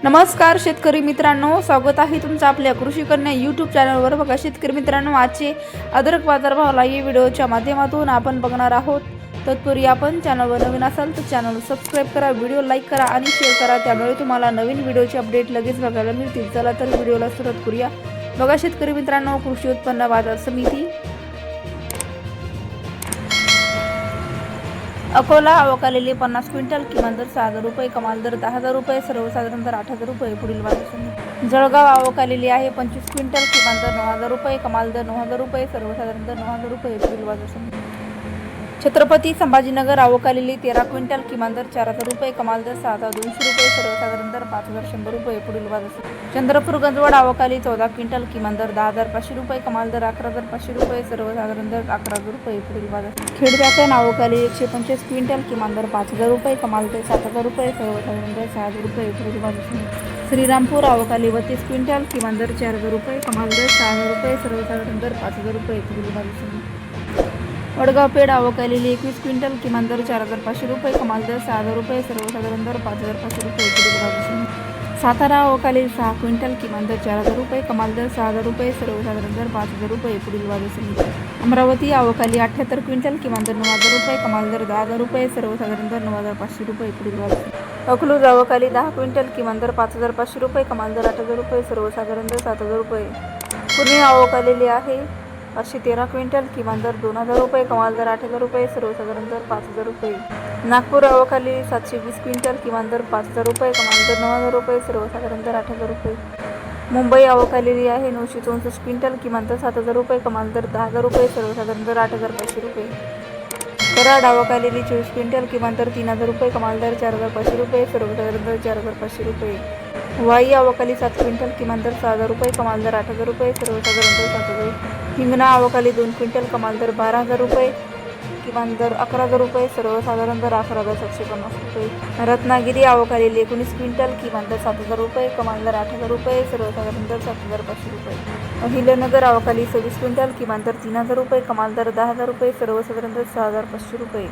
नमस्कार शेतकरी मित्रांनो, स्वागत आहे तुमचं आपल्या कृषी कन्या यूट्यूब चॅनलवर। बघा शेतकरी मित्रांनो, आजचे अद्रक बाजारभाव लाईव्ह व्हिडिओच्या माध्यमातून आपण बघणार आहोत। तत्पूर्वी आपण चॅनलवर नवीन असाल तर चॅनल सबस्क्राइब करा, व्हिडिओ लाईक करा आणि शेअर करा, त्यामुळे तुम्हाला नवीन व्हिडिओचे अपडेट लगेच बघायला मिळतील। चला तर व्हिडिओला सुरुवात करूया। बघा शेतकरी मित्रांनो, कृषी उत्पन्न बाजार समिती अकोला अवकालेले 50 क्विंटल, किमान दर 6,000 रुपये, कमाल दर 10,000 रुपये, सर्वसाधारण दर 8,000 रुपये। पुढील बाजार समिती जळगाव अवकालेली आहे 25 क्विंटल, किमान दर 9,000 रुपये, कमाल दर 9,000 रुपये, सर्वसाधारण दर 9,000 रुपये। पुढील बाजार समिती छत्रपती संभाजीनगर अवकालेली 13 क्विंटल, किमान दर 4,000 रुपये, कमाल दर 6,200 रुपये, सर्वसाधारण दर 5,100 रुपये। पुढील बाजार समिती चंद्रपूर गंजवड अवकाली 14 क्विंटल, किमान दर 10,500 रुपये, कमाल दर 11,500 रुपये, सर्वसाधारण दर 11,000 रुपये। पुढील बाजार खेड चाकण अवकाली 125 क्विंटल, किमान दर 5,000 रुपये, कमाल दर 7,000 रुपये, सर्वसाधारण दर 6,000 रुपये। पुढील बाजार समिती श्रीरामपूर अवकाली 32 क्विंटल, किमान दर 4,000 रुपये, कमाल दर 6,000 रुपये, सर्वसाधारण दर 5,000 रुपये। पुढील बाजार समिती वडगाव पेठ अवकालेली 21 क्विंटल, किमान दर 4,500 रुपये, कमाल दर 6,000 रुपये, सर्वसाधारण दर 5,500 रुपये। पुढील बाजार समिती सातारा अवकालेली 6 क्विंटल, किमान दर 4,000 रुपये, कमाल दर 6,000 रुपये, सर्वसाधारण दर 5,000 रुपये। पुढील बाजार समिती अमरावती अवकाली 78 क्विंटल, किमान दर 9,000 रुपये, कमाल दर 10,000 रुपये, सर्वसाधारण दर 9,500 रुपये। पुढील बाजार समिती अकलूज अवकाली 10 क्विंटल, किमान दर 5,500 रुपये, कमाल दर 8,000 रुपये, सर्वसाधारण दर 7,000 रुपये। पुणे अवकालेली आहे 513 क्विंटल, किमान दर 2,000 रुपये, कमाल दर 8,000 रुपये, सर्वसाधारण दर 5,000 रुपये। नागपूर अवकाली 720 क्विंटल, किमान दर 5,000 रुपये, कमाल दर 9,000 रुपये, सर्वसाधारण दर 8,000 रुपये। मुंबई अवकालेली आहे 964 क्विंटल, किमान दर 7,000 रुपये, कमाल दर 10,000 रुपये, सर्वसाधारण दर 8,500 रुपये। कराड अवकालेली 24 क्विंटल, किमान दर 3,000 रुपये, कमाल दर 4,500 रुपये, सर्वसाधारण दर 4,500 रुपये। वाई अवकाली 7 क्विंटल, किमान दर 6,000 रुपये, कमाल दर 8,000 रुपये, सर्वसाधारण दर 7,000 रुपये। हिंगणा अवकाली 2 क्विंटल, कमाल दर 12,000 रुपये, किमान दर 11,000 रुपये, सर्वसाधारण दर 11,750 रुपये। रत्नागिरी अवकालेली 19 क्विंटल, किमान दर 7,000 रुपये, कमाल दर 8,000 रुपये, सर्वसाधारण दर 7,500 रुपये। अहिल्यानगर अवकाली 26 क्विंटल, किमान दर 3,000 रुपये, कमाल दर 10,000 रुपये, सर्वसाधारण दर 6,500 रुपये।